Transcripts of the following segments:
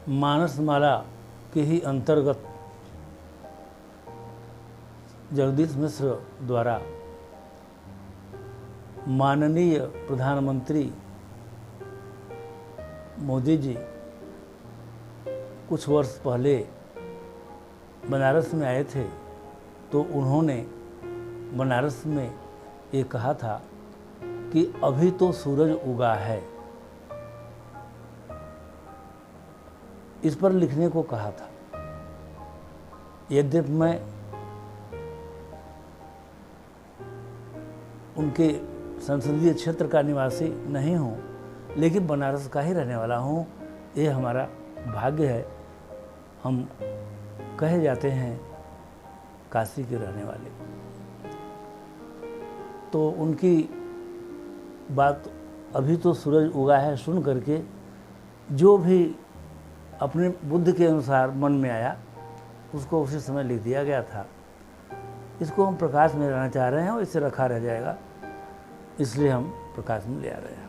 मानसमाला के ही अंतर्गत जगदीश मिश्र द्वारा माननीय प्रधानमंत्री मोदी जी कुछ वर्ष पहले बनारस में आए थे, तो उन्होंने बनारस में ये कहा था कि अभी तो सूरज उगा है, इस पर लिखने को कहा था। यद्यपि मैं उनके संसदीय क्षेत्र का निवासी नहीं हूँ, लेकिन बनारस का ही रहने वाला हूँ। ये हमारा भाग्य है। हम कहे जाते हैं काशी के रहने वाले। तो उनकी बात अभी तो सूरज उगा है सुन करके जो भी अपने बुद्धि के अनुसार मन में आया उसको उसी समय लिख दिया गया था। इसको हम प्रकाश में लाना चाह रहे हैं और इसे रखा रह जाएगा, इसलिए हम प्रकाश में ले आ रहे हैं।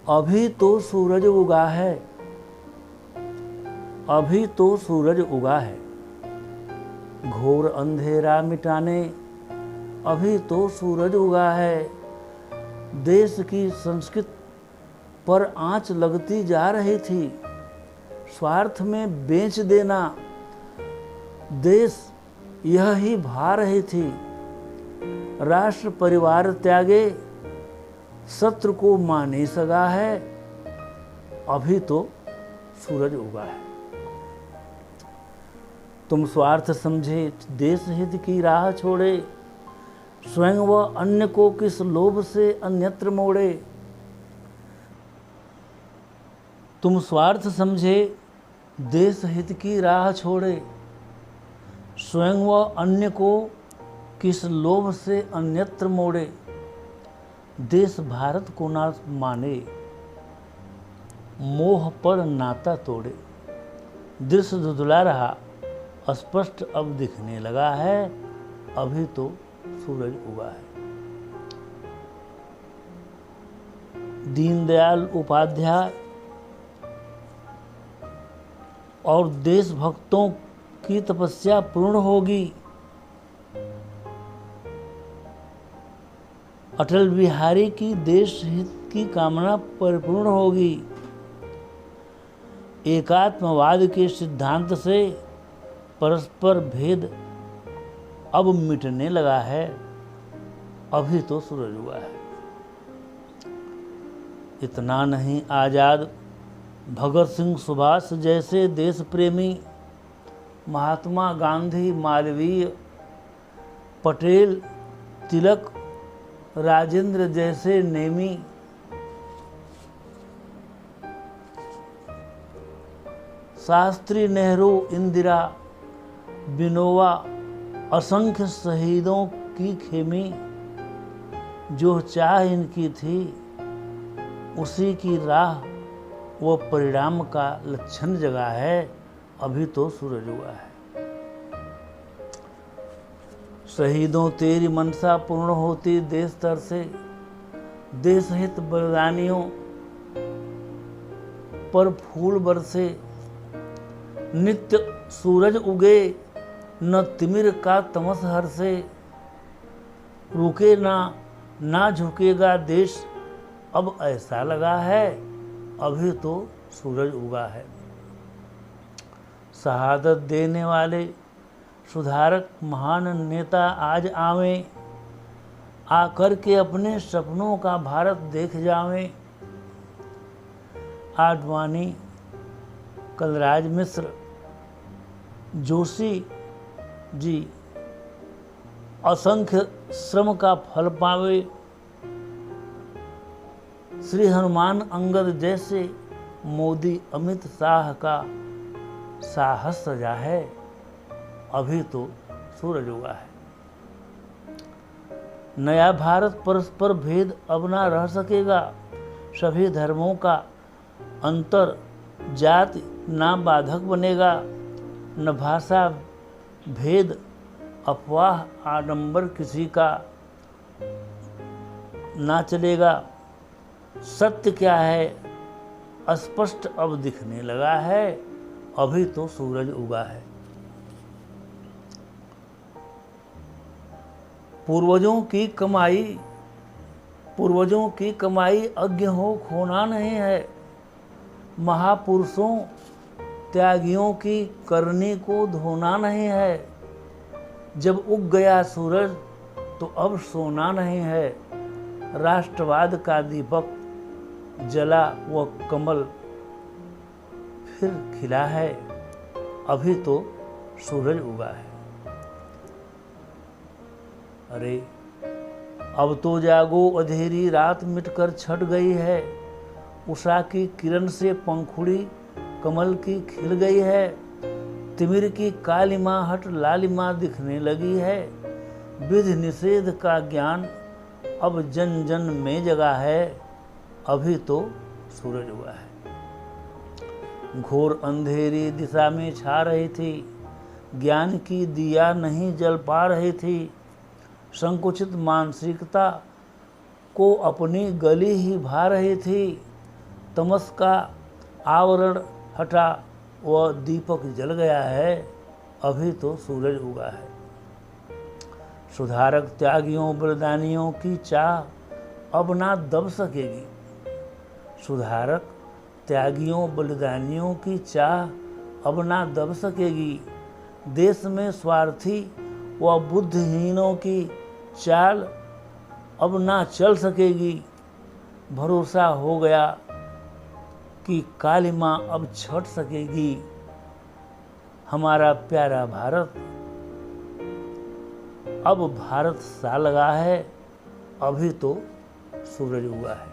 अभी तो सूरज उगा है, अभी तो सूरज उगा है, घोर अंधेरा मिटाने अभी तो सूरज उगा है। देश की संस्कृति पर आंच लगती जा रही थी, स्वार्थ में बेच देना देश यह ही भा रही थी। राष्ट्र परिवार त्यागे शत्रु को माने सगा है, अभी तो सूरज उगा है। तुम स्वार्थ समझे देश हित की राह छोड़े, स्वयं व अन्य को किस लोभ से अन्यत्र मोड़े। तुम स्वार्थ समझे देश हित की राह छोड़े, स्वयं व अन्य को किस लोभ से अन्यत्र मोड़े। देश भारत को ना माने, मोह पर नाता तोड़े। दृश्य धुंधला रहा, स्पष्ट अब दिखने लगा है, अभी तो सूरज उगा है। दीनदयाल उपाध्याय और देशभक्तों की तपस्या पूर्ण होगी। अटल बिहारी की देश हित की कामना परिपूर्ण होगी। एकात्मवाद के सिद्धांत से परस्पर भेद अब मिटने लगा है, अभी तो सूरज उगा है। इतना नहीं, आजाद भगत सिंह सुभाष जैसे देश प्रेमी, महात्मा गांधी, मालवीय, पटेल, तिलक, राजेंद्र जैसे नेमी, शास्त्री, नेहरू, इंदिरा, विनोबा, असंख्य शहीदों की खेमी, जो चाह इनकी थी उसी की राह वो परिणाम का लक्षण जगा है, अभी तो सूरज उगा है। शहीदों तेरी मनसा पूर्ण होती देश तर से, देश हित बलिदानियों पर फूल बरसे। नित्य सूरज उगे न तिमिर का तमस हर से, रुके ना झुकेगा देश अब ऐसा लगा है, अभी तो सूरज उगा है। शहादत देने वाले सुधारक महान नेता आज आवें, आकर के अपने सपनों का भारत देख जावें। आडवाणी, कलराज मिश्र, जोशी जी असंख्य श्रम का फल पावे। श्री हनुमान अंगद जैसे मोदी अमित शाह का साहस सजा है, अभी तो सूरज उगा है। नया भारत परस्पर भेद अब ना रह सकेगा, सभी धर्मों का अंतर जाति ना बाधक बनेगा। न भाषा भेद, अफवाह, आडंबर किसी का ना चलेगा। सत्य क्या है स्पष्ट अब दिखने लगा है, अभी तो सूरज उगा है। पूर्वजों की कमाई अज्ञ हो खोना नहीं है। महापुरुषों त्यागियों की करनी को धोना नहीं है। जब उग गया सूरज तो अब सोना नहीं है। राष्ट्रवाद का दीपक जला वो कमल फिर खिला है, अभी तो सूरज उगा है। अरे अब तो जागो, अंधेरी रात मिटकर छट गई है। उषा की किरण से पंखुड़ी कमल की खिल गई है। तिमिर की कालिमा हट लालिमा दिखने लगी है। विधि निषेध का ज्ञान अब जन जन में जगा है, अभी तो सूरज उगा है। घोर अंधेरी दिशा में छा रही थी, ज्ञान की दिया नहीं जल पा रही थी। संकुचित मानसिकता को अपनी गली ही भा रही थी। तमस का आवरण हटा, वह दीपक जल गया है, अभी तो सूरज उगा है। सुधारक त्यागियों बलिदानियों की चाह अब ना दब सकेगी। सुधारक त्यागियों बलिदानियों की चाह अब ना दब सकेगी। देश में स्वार्थी व बुद्धिहीनों की चाल अब ना चल सकेगी। भरोसा हो गया कि कालिमा अब छट सकेगी। हमारा प्यारा भारत अब भारत सा लगा है, अभी तो सूरज उगा है।